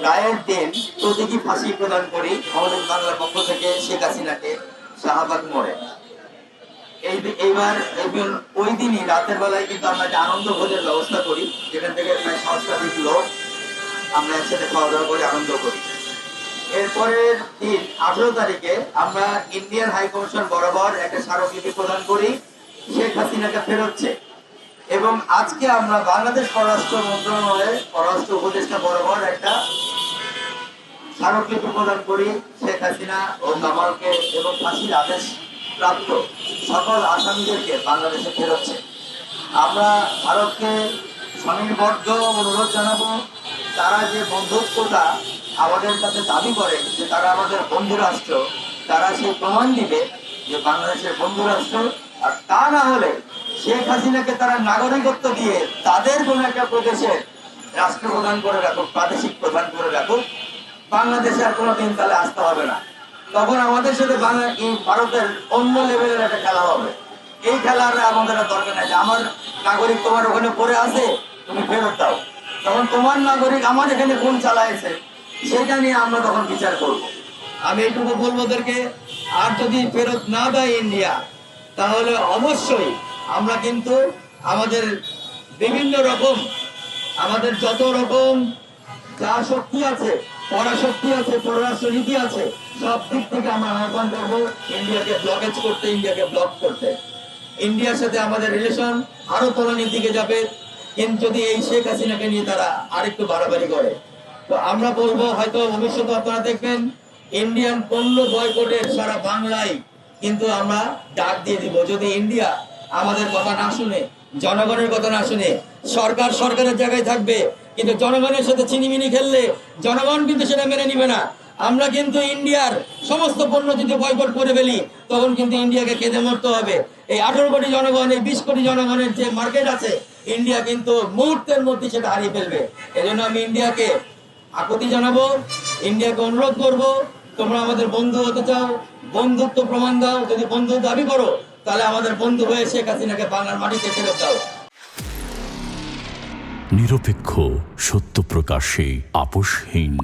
রায়ের দিন প্রতীকী ফাঁসি প্রদান করি আমাদের বাংলার পক্ষ থেকে শেখ হাসিনাকে শাহবাগ মোড়ে। এইবার ওই দিনই রাতের বেলায় কিন্তু আমরা একটা আনন্দ ভোজের ব্যবস্থা করি, যেখান থেকে প্রায় সহস্রাধিক লোক আমরা একসাথে খাওয়া দাওয়া করে আনন্দ করি। এরপরের দিন 18 তারিখে আমরা ইন্ডিয়ান হাই কমিশন বরাবর একটা স্মারকলিপি প্রদান করি শেখ হাসিনাকে ফেরতছে, এবং আজকে আমরা বাংলাদেশ পররাষ্ট্র মন্ত্রণালয়ের পররাষ্ট্র উপদেষ্টা বরাবর একটা স্মারকলিপি প্রদান করি শেখ হাসিনা ও কামালকে এবং ফাঁসির আদেশ প্রাপ্ত সকল আসামিদেরকে বাংলাদেশে ফেরতছে। আমরা ভারতকে স্বনির্বদ্ধ অনুরোধ জানাবো, তারা যে বন্ধুত্বটা আমাদের কাছে দাবি করে যে তারা আমাদের বন্ধু রাষ্ট্র, তারা সেই প্রমাণ দিবে যে বাংলাদেশের বন্ধু রাষ্ট্র। আর তা না হলে শেখ হাসিনাকে তারা নাগরিকত্ব দিয়ে তাদের কোন একটা প্রদেশে রাষ্ট্রপ্রধান করে রাখুক, প্রাদেশিক প্রধান করে রাখুক, বাংলাদেশে আর কোনোদিন তাহলে আসতে হবে না। তখন আমাদের সাথে ভারতের অন্য লেভেলের একটা খেলা হবে। এই খেলার আমাদের দরকার নাই যে আমার নাগরিক তোমার ওখানে পড়ে আছে, তুমি ফেরত দাও। তখন তোমার নাগরিক আমার এখানে কোন চালাইছে সেটা নিয়ে আমরা তখন বিচার করব। আমি এইটুকু বলবো ওদেরকে, আর যদি ফেরত না দেয় ইন্ডিয়া, তাহলে অবশ্যই আমরা কিন্তু আমাদের বিভিন্ন রকম, আমাদের যত রকম যা শক্তি আছে, পরাশক্তি আছে, পররাষ্ট্র নীতি আছে, সব দিক থেকে আমরা আহ্বান করবো ইন্ডিয়াকে ব্লকেজ করতে, ইন্ডিয়াকে ব্লক করতে। ইন্ডিয়ার সাথে আমাদের রিলেশন আরো তলানির দিকে যাবে, কিন্তু যদি এই শেখ হাসিনাকে নিয়ে তারা আরেকটু বাড়াবাড়ি করে। তো আমরা বলবো, হয়তো ভবিষ্যতে আপনারা দেখবেন ইন্ডিয়ান পণ্য বয়কটের সারা বাংলায় কিন্তু আমরা ডাক দিয়ে দিব, যদি ইন্ডিয়া আমাদের কথা না শুনে, জনগণের কথা না শুনে। সরকার সরকারের জায়গায় থাকবে, কিন্তু জনগণের সাথে চিনিমিনি খেললে জনগণ কিন্তু সেটা মেনে নিবে না। আমরা কিন্তু ইন্ডিয়ার সমস্ত পণ্য যদি বয়কট করে ফেলি, তখন কিন্তু ইন্ডিয়াকে কেঁদে মরতে হবে। এই 18 কোটি জনগণ, এই 20 কোটি জনগণের যে মার্কেট আছে, ইন্ডিয়া কিন্তু মুহূর্তের মধ্যে সেটা হারিয়ে ফেলবে। এজন্য আমি ইন্ডিয়াকে আপত্তি জানাবো, ইন্ডিয়াকে অনুরোধ করব, তোমরা আমাদের বন্ধু হতে চাও, বন্ধুত্ব প্রমাণ দাও। যদি বন্ধু দাবি করো, তাহলে আমাদের বন্ধু হয়ে শেখ হাসিনাকে বাংলার মাটিতে ফেরত দাও। নিরপেক্ষ, সত্য প্রকাশে আপোষহীন।